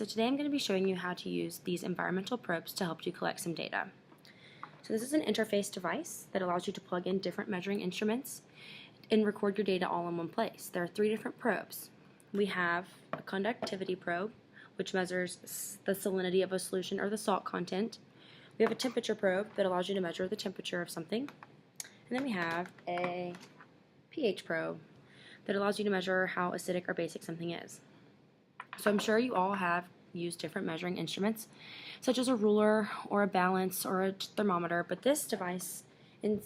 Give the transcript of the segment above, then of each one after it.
today I'm going to be showing you how to use these environmental probes to help you collect some data. So this is an interface device that allows you to plug in different measuring instruments and record your data all in one place. There are 3 different probes. We have a conductivity probe, which measures the salinity of a solution or the salt content. We have a temperature probe that allows you to measure the temperature of something. And then we have a pH probe that allows you to measure how acidic or basic something is. So I'm sure you all have used different measuring instruments, such as a ruler or a balance or a thermometer, but this device, it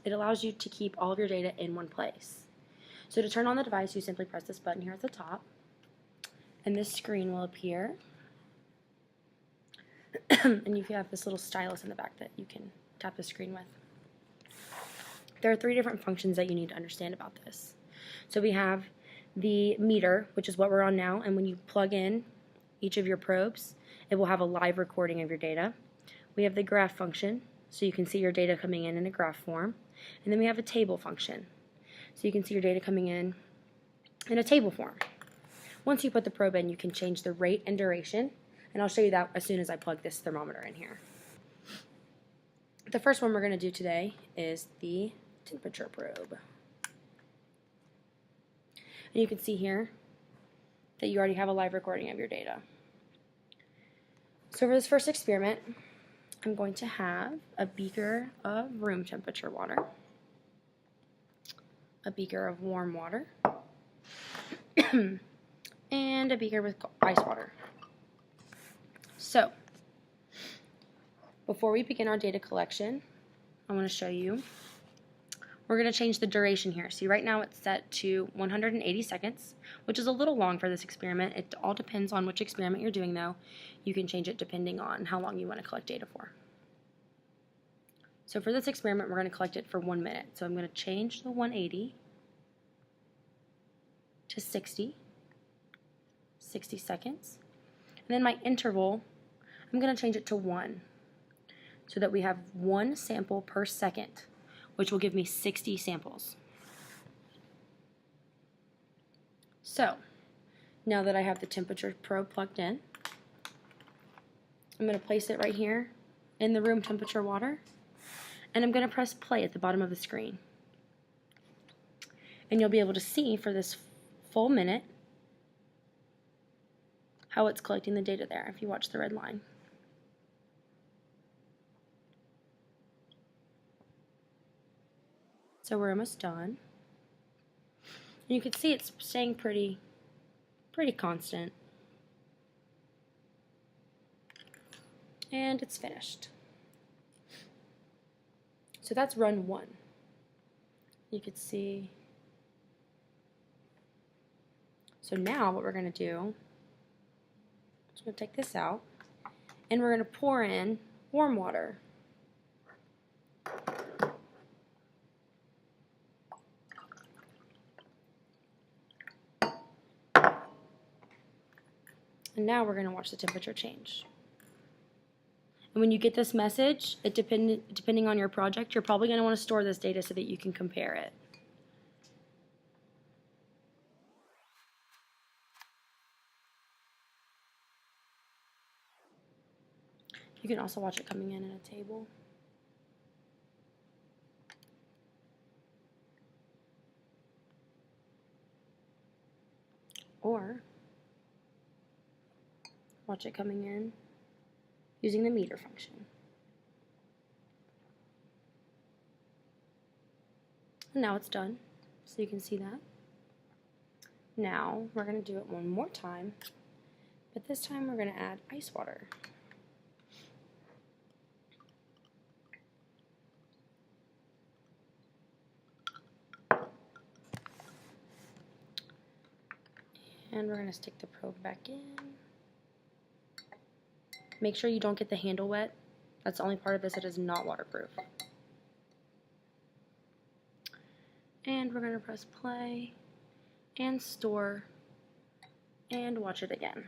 allows you to keep all of your data in one place. So to turn on the device, you simply press this button here at the top, and this screen will appear. And you have this little stylus in the back that you can tap the screen with. There are 3 different functions that you need to understand about this. So we have the meter, which is what we're on now, and when you plug in each of your probes, it will have a live recording of your data. We have the graph function, so you can see your data coming in a graph form. And then we have a table function, so you can see your data coming in a table form. Once you put the probe in, you can change the rate and duration, and I'll show you that as soon as I plug this thermometer in here. The first one we're going to do today is the temperature probe. And you can see here that you already have a live recording of your data. So for this first experiment, I'm going to have a beaker of room temperature water, a beaker of warm water, and a beaker with ice water. So, before we begin our data collection, I want to show you, we're going to change the duration here. See, right now it's set to 180 seconds, which is a little long for this experiment. It all depends on which experiment you're doing, though. You can change it depending on how long you want to collect data for. So for this experiment, we're going to collect it for 1 minute. So I'm going to change the 180 to 60 seconds. And then my interval, I'm going to change it to 1, so that we have 1 sample per second, which will give me 60 samples. So, now that I have the temperature probe plugged in, I'm going to place it right here in the room temperature water, and I'm going to press play at the bottom of the screen. And you'll be able to see for this full minute how it's collecting the data there if you watch the red line. So we're almost done. And you can see it's staying pretty constant. And it's finished. So that's run 1. You could see. So now what we're going to do, I'm going to take this out, and we're going to pour in warm water. And now we're going to watch the temperature change. And when you get this message, depending on your project, you're probably going to want to store this data so that you can compare it. You can also watch it coming in a table. Or watch it coming in using the meter function. And now it's done, so you can see that. Now we're going to do it one more time, but this time we're going to add ice water. And we're going to stick the probe back in. Make sure you don't get the handle wet. That's the only part of this that is not waterproof. And we're going to press play and store and watch it again.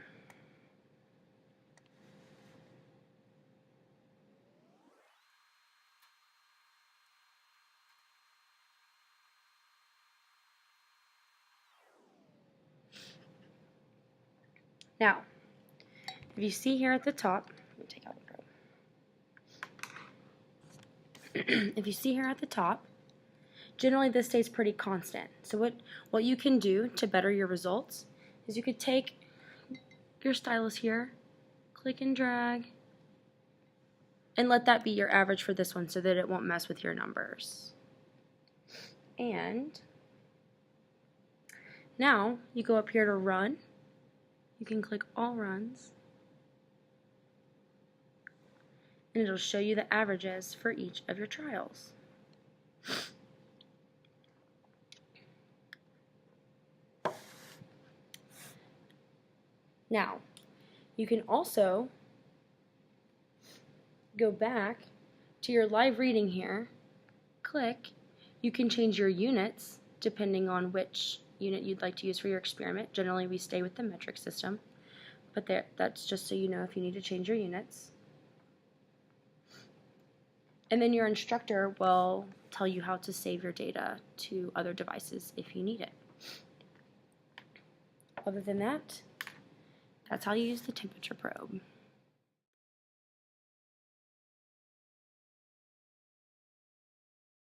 Now, if you see here at the top, let me take out the probe. If you see here at the top, generally this stays pretty constant. So what you can do to better your results is you could take your stylus here, click and drag, and let that be your average for this one so that it won't mess with your numbers. And now you go up here to run. You can click all runs, and it'll show you the averages for each of your trials. Now, you can also go back to your live reading here, click, you can change your units depending on which unit you'd like to use for your experiment. Generally we stay with the metric system, but that's just so you know if you need to change your units. And then your instructor will tell you how to save your data to other devices if you need it. Other than that, that's how you use the temperature probe.